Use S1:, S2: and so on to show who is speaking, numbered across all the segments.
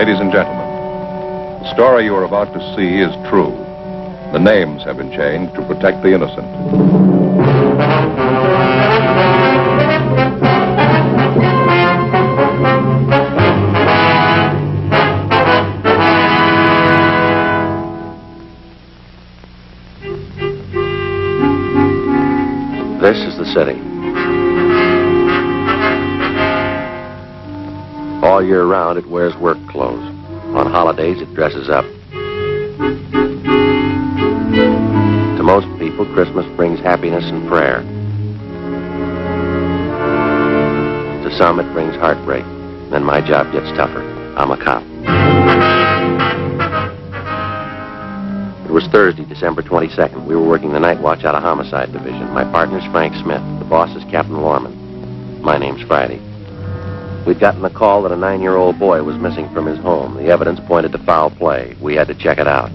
S1: Ladies and gentlemen, the story you are about to see is true. The names have been changed to protect the innocent.
S2: This is the city. All year round, it wears work clothes. On holidays, it dresses up. To most people, Christmas brings happiness and prayer. To some, it brings heartbreak. Then my job gets tougher. I'm a cop. It was Thursday, December 22nd. We were working the night watch out of Homicide Division. My partner's Frank Smith. The boss is Captain Lorman. My name's Friday. We'd gotten a call that a 9-year-old boy was missing from his home. The evidence pointed to foul play. We had to check it out.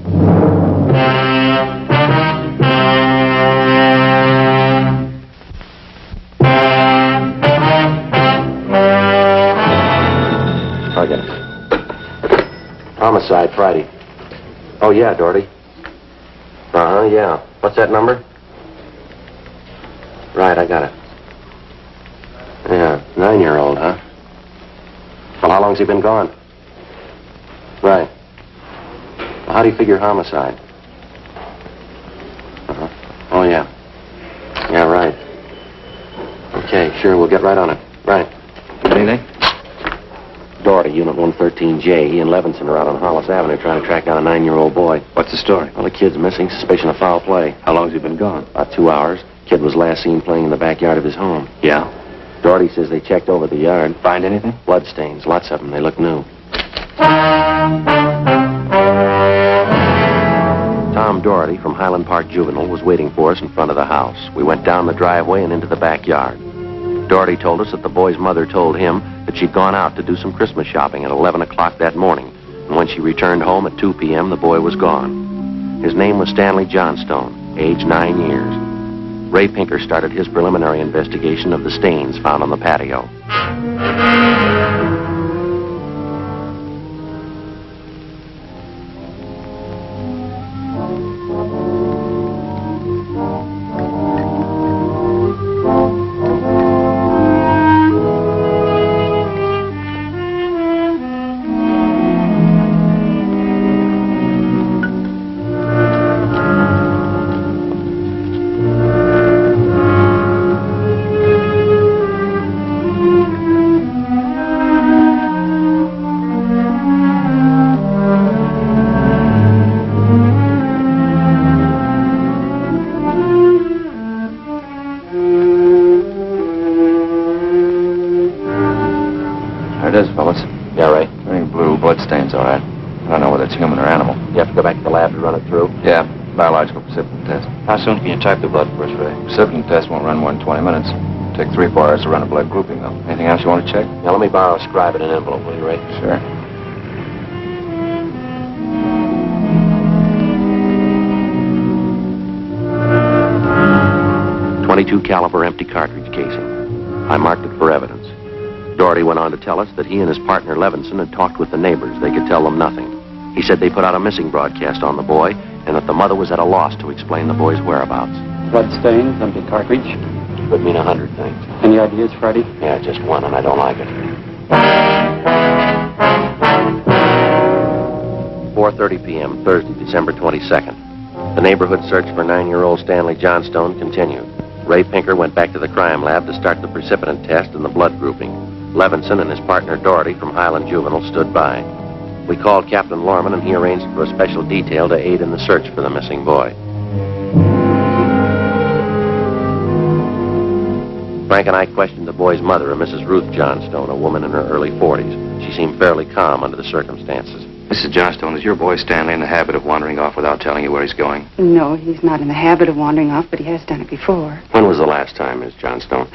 S2: Okay. Homicide, Friday. Oh, yeah, Doherty. Uh-huh, yeah. What's that number? Right, I got it. Yeah, 9-year-old, huh? Well, how long's he been gone? Right. Well, how do you figure homicide? Uh-huh. Oh, yeah. Yeah, right. Okay, sure, we'll get right on it. Right.
S3: Anything?
S2: Doherty, Unit 113J. He and Levinson are out on Hollis Avenue trying to track down a 9-year-old boy.
S3: What's the story?
S2: Well, the kid's missing. Suspicion of foul play.
S3: How long's he been gone?
S2: About 2 hours. Kid was last seen playing in the backyard of his home.
S3: Yeah?
S2: Doherty says they checked over the yard.
S3: Find anything?
S2: Blood stains, lots of them. They look new. Tom Doherty from Highland Park Juvenile was waiting for us in front of the house. We went down the driveway and into the backyard. Doherty told us that the boy's mother told him that she'd gone out to do some Christmas shopping at 11 o'clock that morning. And when she returned home at 2 p.m., the boy was gone. His name was Stanley Johnstone, age 9 years. Ray Pinker started his preliminary investigation of the stains found on the patio.
S3: There it is, fellas.
S2: Yeah, Ray.
S3: Very blue, bloodstains, all right. I don't know whether it's human or animal.
S2: You have to go back to the lab to run it through?
S3: Yeah, biological precipitin test.
S4: How soon can you type the blood for us, Ray?
S3: Precipitin test won't run more than 20 minutes. Take 3 or 4 hours to run a blood grouping, though. Anything else you want to check?
S2: Now, let me borrow a scribe and an envelope, will you, Ray?
S3: Sure. .22 caliber empty cartridge casing. I marked it for evidence. Doherty went on to tell us that he and his partner Levinson had talked with the neighbors. They could tell them nothing. He said they put out a missing broadcast on the boy and that the mother was at a loss to explain the boy's whereabouts.
S4: Blood stains, empty cartridge.
S2: Could mean 100 things.
S4: Any ideas, Friday?
S2: Yeah, just one, and I don't like it. 4:30 p.m., Thursday, December 22nd. The neighborhood search for 9-year-old Stanley Johnstone continued. Ray Pinker went back to the crime lab to start the precipitin test and the blood grouping. Levinson and his partner Doherty from Highland Juvenile stood by. We called Captain Lorman, and he arranged for a special detail to aid in the search for the missing boy. Frank and I questioned the boy's mother, a Mrs. Ruth Johnstone, a woman in her early 40s. She seemed fairly calm under the circumstances.
S3: Mrs. Johnstone, is your boy Stanley in the habit of wandering off without telling you where he's going?
S5: No, he's not in the habit of wandering off, but he has done it before.
S2: When was the last time, Miss Johnstone?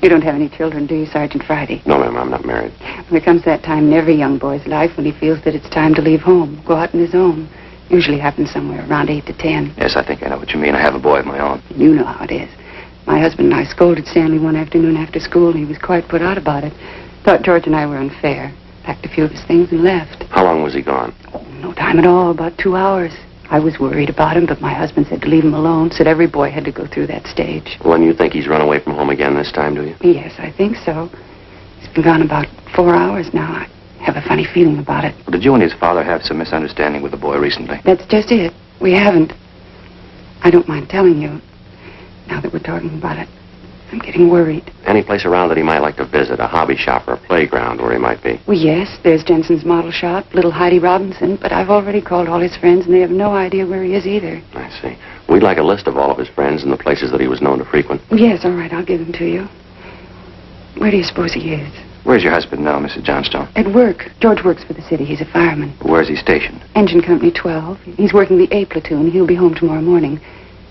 S5: You don't have any children, do you, Sergeant Friday?
S2: No, ma'am, I'm not married.
S5: Well, there comes that time in every young boy's life when he feels that it's time to leave home, go out on his own. Usually happens somewhere around 8 to 10.
S3: Yes, I think I know what you mean. I have a boy of my own.
S5: You know how it is. My husband and I scolded Stanley one afternoon after school, and he was quite put out about it. Thought George and I were unfair. packed a few of his things and left.
S2: How long was he gone?
S5: Oh, no time at all, about 2 hours. I was worried about him, but my husband said to leave him alone, said every boy had to go through that stage.
S2: Well, and you think he's run away from home again this time, do you?
S5: Yes, I think so. He's been gone about 4 hours now. I have a funny feeling about it.
S3: Well, did you and his father have some misunderstanding with the boy recently?
S5: That's just it. We haven't. I don't mind telling you, now that we're talking about it. I'm getting worried.
S2: Any place around that he might like to visit, a hobby shop or a playground where he might be?
S5: Well, yes, there's Jensen's model shop, little Heidi Robinson, but I've already called all his friends, and they have no idea where he is either.
S2: I see. We'd like a list of all of his friends and the places that he was known to frequent.
S5: Yes, all right, I'll give them to you. Where do you suppose he is?
S3: Where's your husband now, Mrs. Johnstone?
S5: At work. George works for the city. He's a fireman.
S3: Where's he stationed?
S5: Engine Company 12. He's working the A platoon. He'll be home tomorrow morning.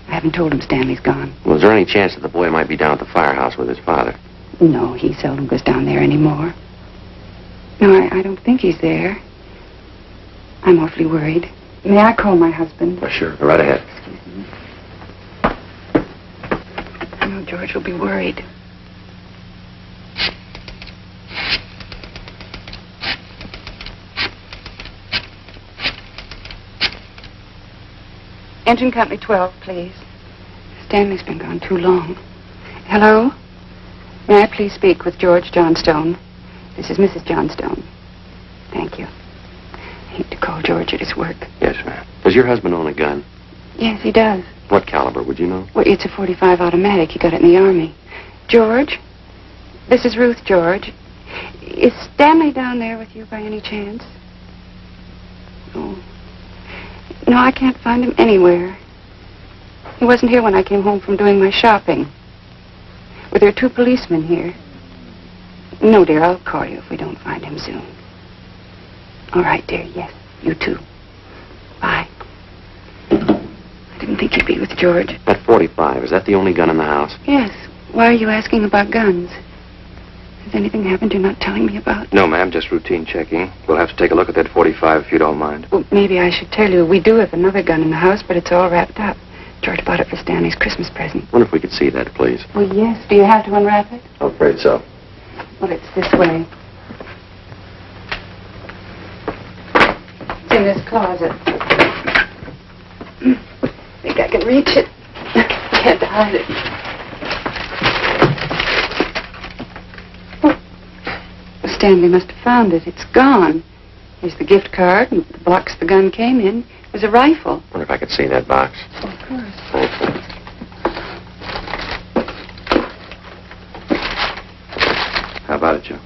S5: I haven't told him Stanley's gone.
S2: Well, is there any chance that the boy might be down at the firehouse with his father?
S5: No, he seldom goes down there anymore. No, I don't think he's there. I'm awfully worried. May I call my husband?
S2: Oh, sure. Go right ahead.
S5: Excuse me. I know George will be worried. Engine Company 12, please. Stanley's been gone too long. Hello? May I please speak with George Johnstone? This is Mrs. Johnstone. Thank you. I hate to call George at his work.
S2: Yes, ma'am. Does your husband own a gun?
S5: Yes, he does.
S2: What caliber, would you know?
S5: Well, it's a .45 automatic. He got it in the Army. George? This is Ruth, George. Is Stanley down there with you by any chance? Oh. No, I can't find him anywhere. He wasn't here when I came home from doing my shopping. Well, there are 2 policemen here. No, dear, I'll call you if we don't find him soon. All right, dear, yes, you too. Bye. I didn't think you'd be with George.
S2: That .45, is that the only gun in the house?
S5: Yes. Why are you asking about guns? Has anything happened you're not telling me about?
S3: No, ma'am, just routine checking. We'll have to take a look at that .45 if you don't mind.
S5: Well, maybe I should tell you, we do have another gun in the house, but it's all wrapped up. George bought it for Stanley's Christmas present.
S2: Wonder if we could see that, please.
S5: Well, yes. Do you have to unwrap it?
S2: I'm afraid so.
S5: Well, it's this way. It's in this closet. Think I can reach it? I had to hide it. Oh. Stanley must have found it. It's gone. Here's the gift card and the box the gun came in. It was a rifle.
S2: Wonder if I could see that box.
S5: Oh, of course.
S2: Thanks, ma'am.
S3: How about it, Joe?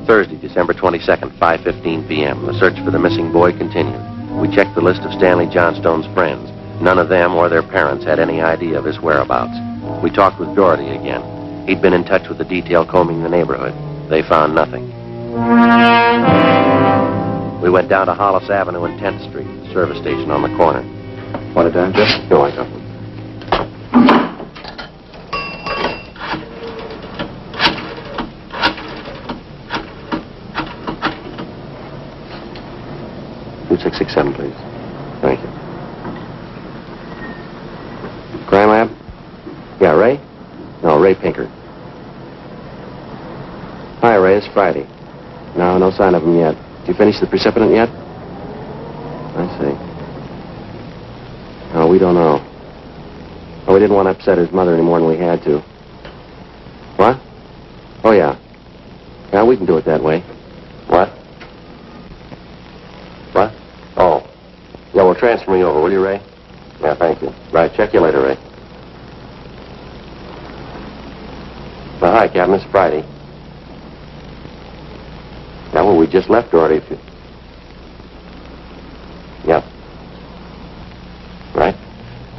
S2: Thursday, December 22nd, 5:15 p.m. The search for the missing boy continued. We checked the list of Stanley Johnstone's friends. None of them or their parents had any idea of his whereabouts. We talked with Doherty again. He'd been in touch with the detail combing the neighborhood. They found nothing. We went down to Hollis Avenue and 10th Street, the service station on the corner.
S3: Want a dime, Joe?
S2: No, I got one. $2667, please. Thank you. Crime lab? Yeah, Ray? No, Ray Pinker. Hi, Ray. It's Friday. No sign of him yet. Did you finish the precipitant yet? I see. No, we don't know. Oh, we didn't want to upset his mother any more than we had to. What? Oh, yeah. Yeah, we can do it that way. What? What? Oh. Yeah, well, transfer me over, will you, Ray? Yeah, thank you. Right, check you later, Ray. Well, hi, Captain. It's Friday. Yeah, well, we just left Doherty. Yep. Right?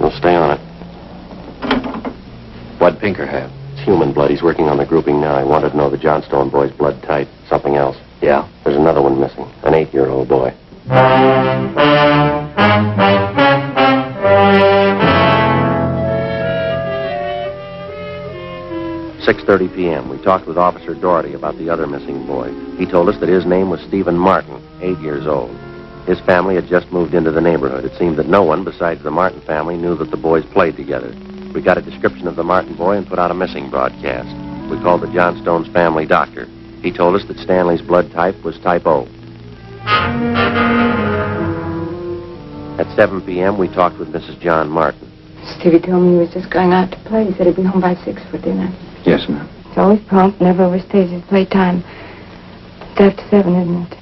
S2: We'll stay on it.
S3: What'd Pinker have?
S2: It's human blood. He's working on the grouping now. He wanted to know the Johnstone boy's blood type. Something else.
S3: Yeah?
S2: There's another one missing. An 8-year-old boy. 6:30 p.m. We talked with Officer Doherty about the other missing boy. He told us that his name was Stephen Martin, 8 years old. His family had just moved into the neighborhood. It seemed that no one besides the Martin family knew that the boys played together. We got a description of the Martin boy and put out a missing broadcast. We called the Johnstones' family doctor. He told us that Stanley's blood type was type O. At 7 p.m., we talked with Mrs. John Martin.
S5: Stevie told me he was just going out to play. He said he'd be home by 6 for dinner.
S1: Yes, ma'am.
S5: He's always prompt, never overstays his playtime. It's after 7, isn't it?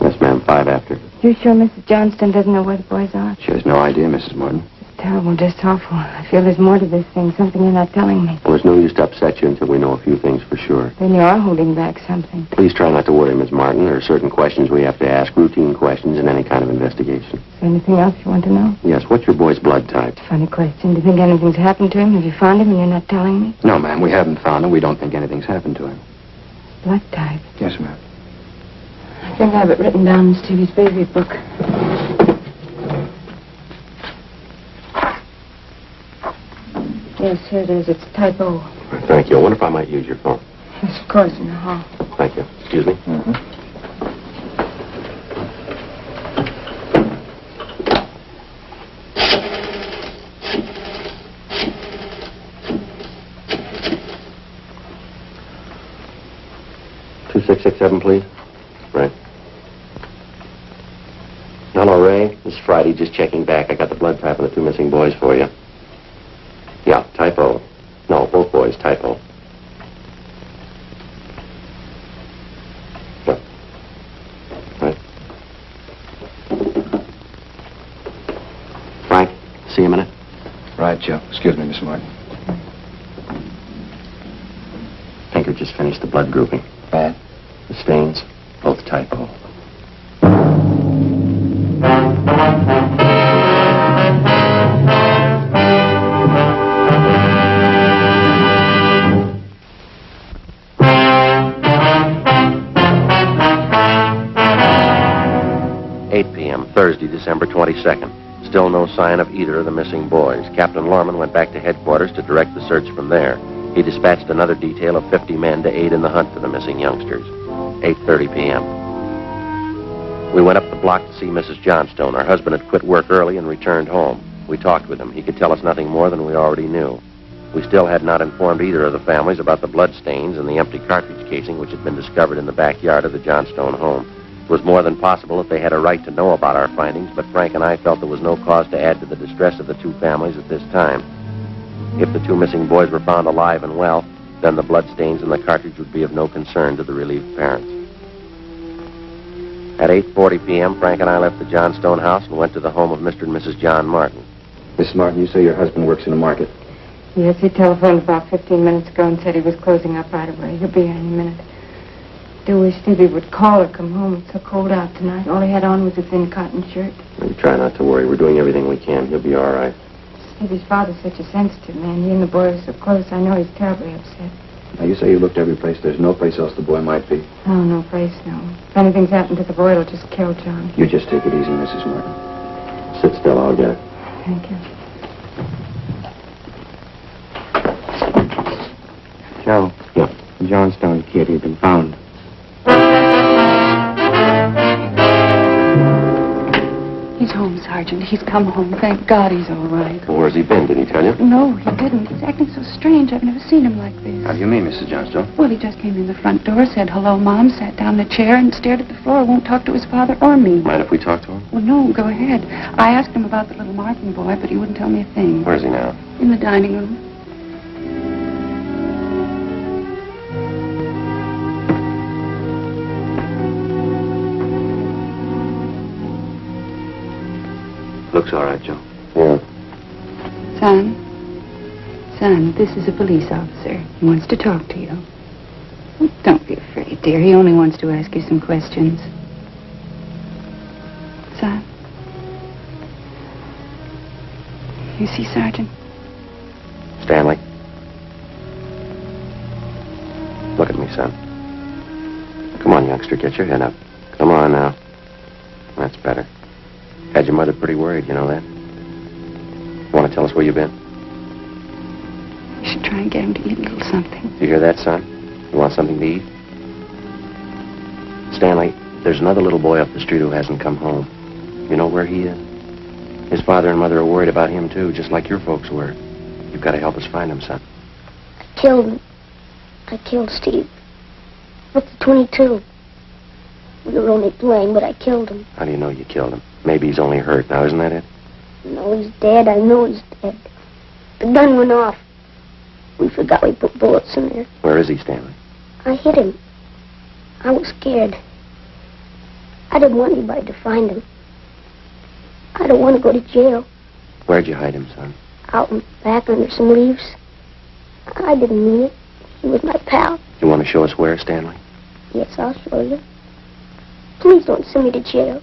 S3: Yes, ma'am, 5 after.
S5: You sure Mrs. Johnstone doesn't know where the boys are?
S3: She has no idea, Mrs. Martin.
S5: It's terrible, just awful. I feel there's more to this thing, something you're not telling me.
S3: Well, there's no use to upset you until we know a few things for sure.
S5: Then you are holding back something.
S3: Please try not to worry, Miss Martin. There are certain questions we have to ask, routine questions in any kind of investigation.
S5: Is there anything else you want to know?
S3: Yes, what's your boy's blood type?
S5: Funny question. Do you think anything's happened to him? Have you found him and you're not telling me?
S3: No, ma'am, we haven't found him. We don't think anything's happened to him.
S5: Blood type.
S3: Yes, ma'am.
S5: I think I have it written down in Stevie's baby book. Yes, here it is. It's type O.
S3: Thank you. I wonder if I might use your phone.
S5: Yes, of course, in the hall.
S3: Thank you. Excuse me.
S1: Mm-hmm.
S3: Two 667, please. Right. Hello, Ray. This is Friday. Just checking back. I got the blood type of the 2 missing boys for you. Yeah, type O. No, both boys, type O. What? Right. Frank, see you a minute.
S1: Right, Joe. Excuse me, Miss Martin.
S3: Tinker just finished the blood grouping.
S1: Bad?
S3: The stains, both type O.
S2: Thursday, December 22nd. Still no sign of either of the missing boys. Captain Lorman went back to headquarters to direct the search from there. He dispatched another detail of 50 men to aid in the hunt for the missing youngsters. 8:30 p.m. We went up the block to see Mrs. Johnstone. Her husband had quit work early and returned home. We talked with him. He could tell us nothing more than we already knew. We still had not informed either of the families about the blood stains and the empty cartridge casing which had been discovered in the backyard of the Johnstone home. It was more than possible that they had a right to know about our findings, but Frank and I felt there was no cause to add to the distress of the 2 families at this time. If the 2 missing boys were found alive and well, then the blood stains in the cartridge would be of no concern to the relieved parents. At 8:40 p.m., Frank and I left the Johnstone house and went to the home of Mr. and Mrs. John Martin.
S3: Mrs. Martin, you say your husband works in the market.
S5: Yes, he telephoned about 15 minutes ago and said he was closing up right away. He'll be here any minute. Do wish Stevie would call or come home. It's so cold out tonight. All he had on was a thin cotton shirt.
S3: You try not to worry. We're doing everything we can. He'll be all right.
S5: Stevie's father's such a sensitive man. He and the boy are so close. I know he's terribly upset.
S3: Now, you say you looked every place. There's no place else the boy might be.
S5: Oh, no place, no. If anything's happened to the boy, it'll just kill John.
S3: You just take it easy, Mrs. Martin. Sit still. I'll get it.
S5: Thank you.
S4: Joe.
S3: Yeah.
S4: The Johnstone kid, he's been found.
S5: He's home, Sergeant. He's come home. Thank God he's all right.
S3: Well, where's he been? Did he tell you?
S5: No, he didn't. He's acting so strange. I've never seen him like this.
S3: How do you mean, Mrs. Johnstone?
S5: Well, he just came in the front door, said hello, Mom, sat down in a chair and stared at the floor. Won't talk to his father or me.
S3: Mind if we talk to him?
S5: Well, no, go ahead. I asked him about the little Martin boy, but he wouldn't tell me a thing.
S3: Where's he now?
S5: In the dining room.
S3: Looks all right, Joe. Yeah.
S5: Son, this is a police officer. He wants to talk to you. Oh, don't be afraid, dear. He only wants to ask you some questions. Son. You see, Sergeant?
S2: Stanley. Look at me, son. Come on, youngster, get your head up. Come on now. That's better. Had your mother pretty worried, you know that? Want to tell us where you've been?
S5: You should try and get him to eat a little something.
S2: You hear that, son? You want something to eat? Stanley,
S3: There's another little boy up the street who hasn't come home. You know where he is? His father and mother are worried about him, too, just like your folks were. You've got to help us find him, son.
S6: I killed him. I killed Steve. With the 22. We were only playing, but I killed him.
S3: How do you know you killed him? Maybe he's only hurt. Now, isn't that it?
S6: No, he's dead. I know he's dead. The gun went off. We forgot we put bullets in there.
S3: Where is he, Stanley?
S6: I hit him. I was scared. I didn't want anybody to find him. I don't want to go to jail.
S3: Where'd you hide him, son?
S6: Out in back under some leaves. I didn't mean it. He was my pal.
S3: You want to show us where, Stanley?
S6: Yes, I'll show you. Please don't send me to jail.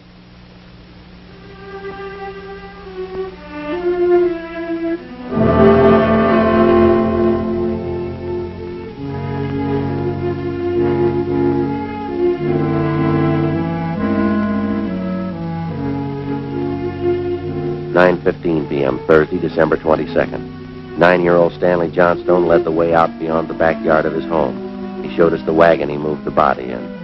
S3: (9:15 p.m., Thursday, December 22nd. 9-year-old Stanley Johnstone led the way out beyond the backyard of his home. He showed us the wagon he moved the body in.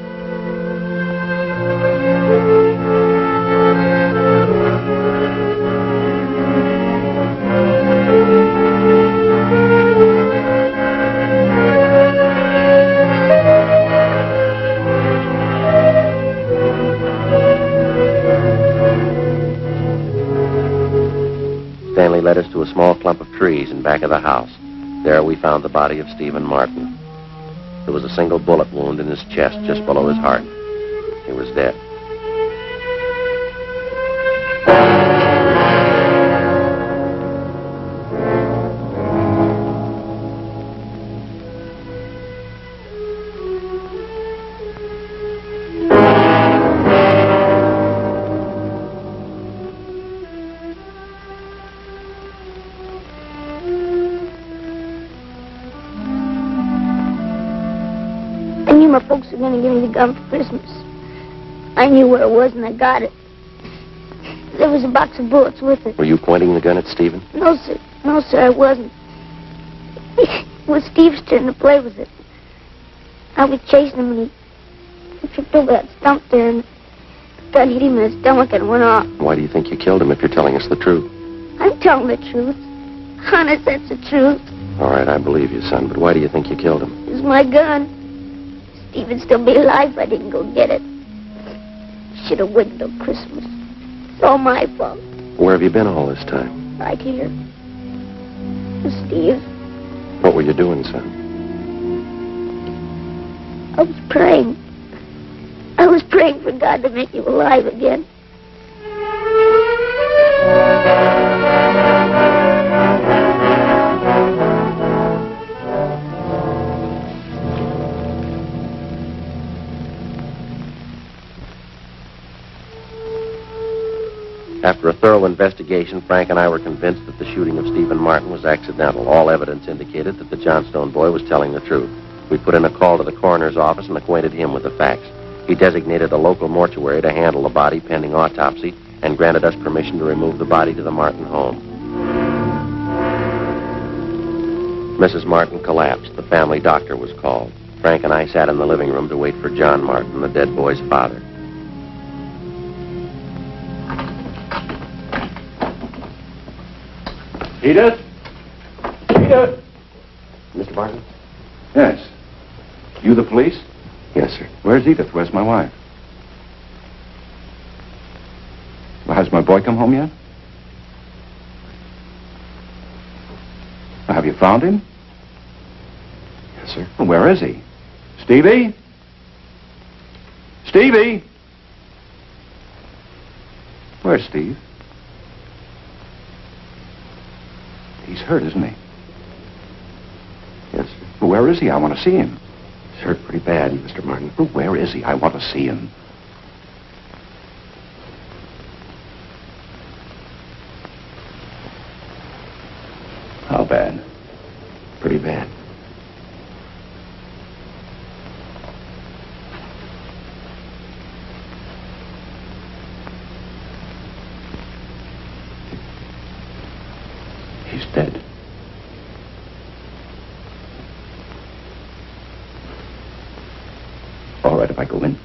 S3: Stanley led us to a small clump of trees in back of the house. There we found the body of Stephen Martin. There was a single bullet wound in his chest just below his heart. He was dead.
S6: I knew my folks were going to give me the gun for Christmas. I knew where it was, and I got it. There was a box of bullets with it.
S3: Were you pointing the gun at Stephen?
S6: No, sir. No, sir, I wasn't. It was Steve's turn to play with it. I was chasing him, and he tripped over that stump there, and the gun hit him in his stomach and went off.
S3: Why do you think you killed him if you're telling us the truth?
S6: I'm telling the truth. Honest, that's the truth.
S3: All right, I believe you, son, but why do you think you killed him?
S6: It was my gun. Steve'd still be alive if I didn't go get it. Should have waited till Christmas. It's all my fault.
S3: Where have you been all this time?
S6: Right here. With Steve.
S3: What were you doing, son?
S6: I was praying. I was praying for God to make you alive again.
S3: After a thorough investigation, Frank and I were convinced that the shooting of Stephen Martin was accidental. All evidence indicated that the Johnstone boy was telling the truth. We put in a call to the coroner's office and acquainted him with the facts. He designated a local mortuary to handle the body pending autopsy and granted us permission to remove the body to the Martin home. Mrs. Martin collapsed. The family doctor was called. Frank and I sat in the living room to wait for John Martin, the dead boy's father.
S1: Edith? Edith?
S3: Mr. Barton?
S1: Yes. You the police?
S3: Yes, sir.
S1: Where's Edith? Where's my wife? Well, has my boy come home yet? Well, have you found him?
S3: Yes, sir.
S1: Well, where is he? Stevie? Stevie? Where's Steve? He's hurt, isn't he?
S3: Yes, sir.
S1: Well, where is he? I want to see him.
S3: He's hurt pretty bad, Mr. Martin.
S1: Well, where is he? I want to see him. How bad?
S3: Pretty bad.
S1: He's dead. All right if I go in?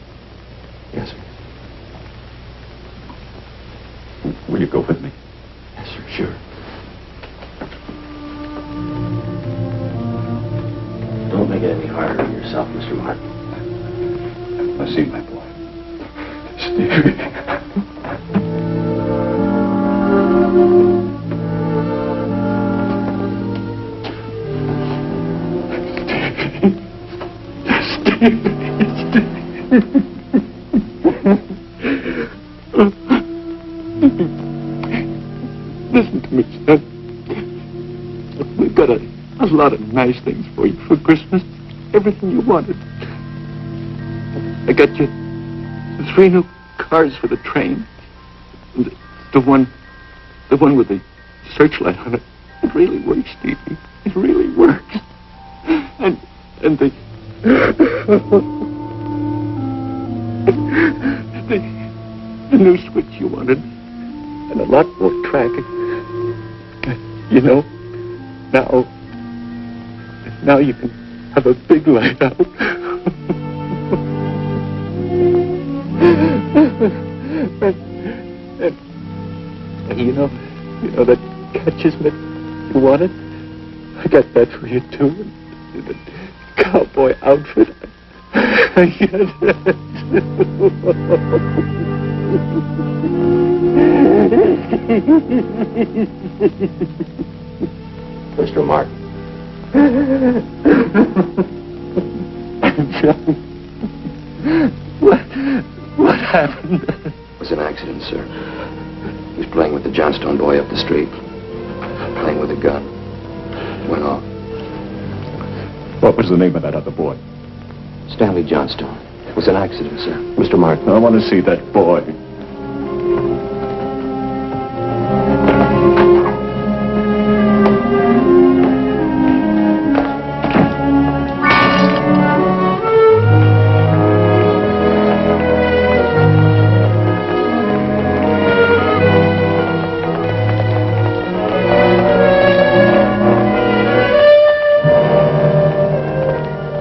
S3: Yes, sir.
S7: Will you go with me?
S2: Yes, sir, sure. Don't make it any harder on yourself, Mr. Martin.
S7: I see, my boy. Stevie.
S8: Listen to me, son. We've got a lot of nice things for you for Christmas. Everything you wanted. I got you 3 new cars for the train. And the one with the searchlight on it. It really works, Stevie. It really works. And the the new switch you wanted, and a lot more track. You know, now you can have a big light out. and you know that catches mitt you wanted? I got that for you too. And the cowboy outfit.
S2: Mr. Martin.
S8: John, what happened?
S2: It was an accident, sir. He was playing with the Johnstone boy up the street. Playing with a gun. Went off.
S7: What was the name of that other boy?
S2: Stanley Johnstone. It was an accident, sir. Mr. Martin.
S7: I want to see that boy.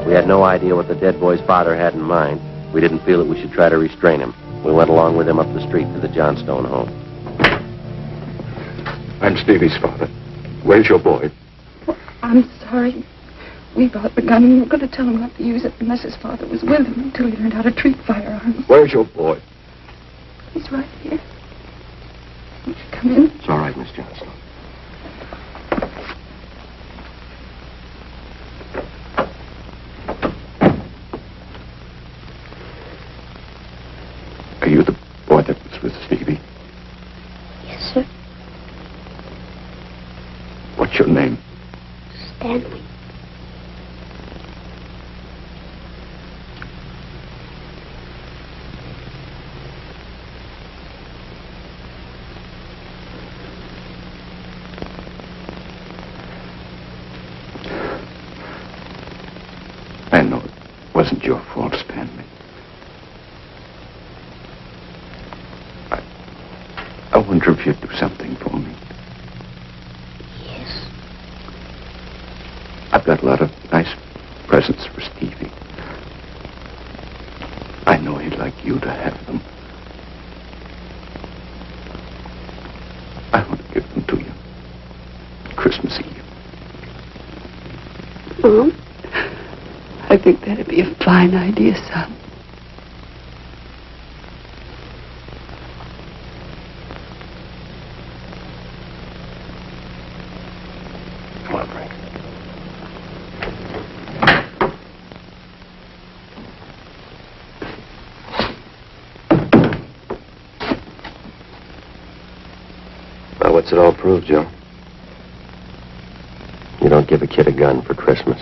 S2: We had no idea what the dead boy's father had in mind. We didn't feel that we should try to restrain him. We went along with him up the street to the Johnstone home.
S7: I'm Stevie's father. Where's your boy?
S5: Oh, I'm sorry. We bought the gun and we were going to tell him not to use it unless his father was with him until he learned how to treat firearms.
S7: Where's your boy?
S5: He's right here. Won't you come in?
S2: It's all right, Miss Johnstone.
S7: Are you the boy that was with Stevie?
S6: Yes, sir.
S7: What's your name?
S6: Stanley.
S7: I know it wasn't your fault, Stanley. I wonder if you'd do something for me.
S6: Yes.
S7: I've got a lot of nice presents for Stevie. I know he'd like you to have them. I want to give them to you. Christmas Eve.
S5: Mom, I think that'd be a fine idea, son.
S7: Come on, Frank.
S2: Well, what's it all prove, Joe? You don't give a kid a gun for Christmas.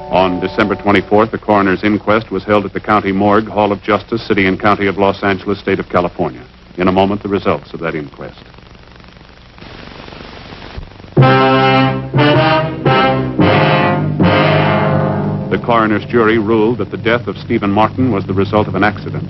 S9: On December 24th, the coroner's inquest was held at the County Morgue, Hall of Justice, City and County of Los Angeles, State of California. In a moment, the results of that inquest. The coroner's jury ruled that the death of Stephen Martin was the result of an accident.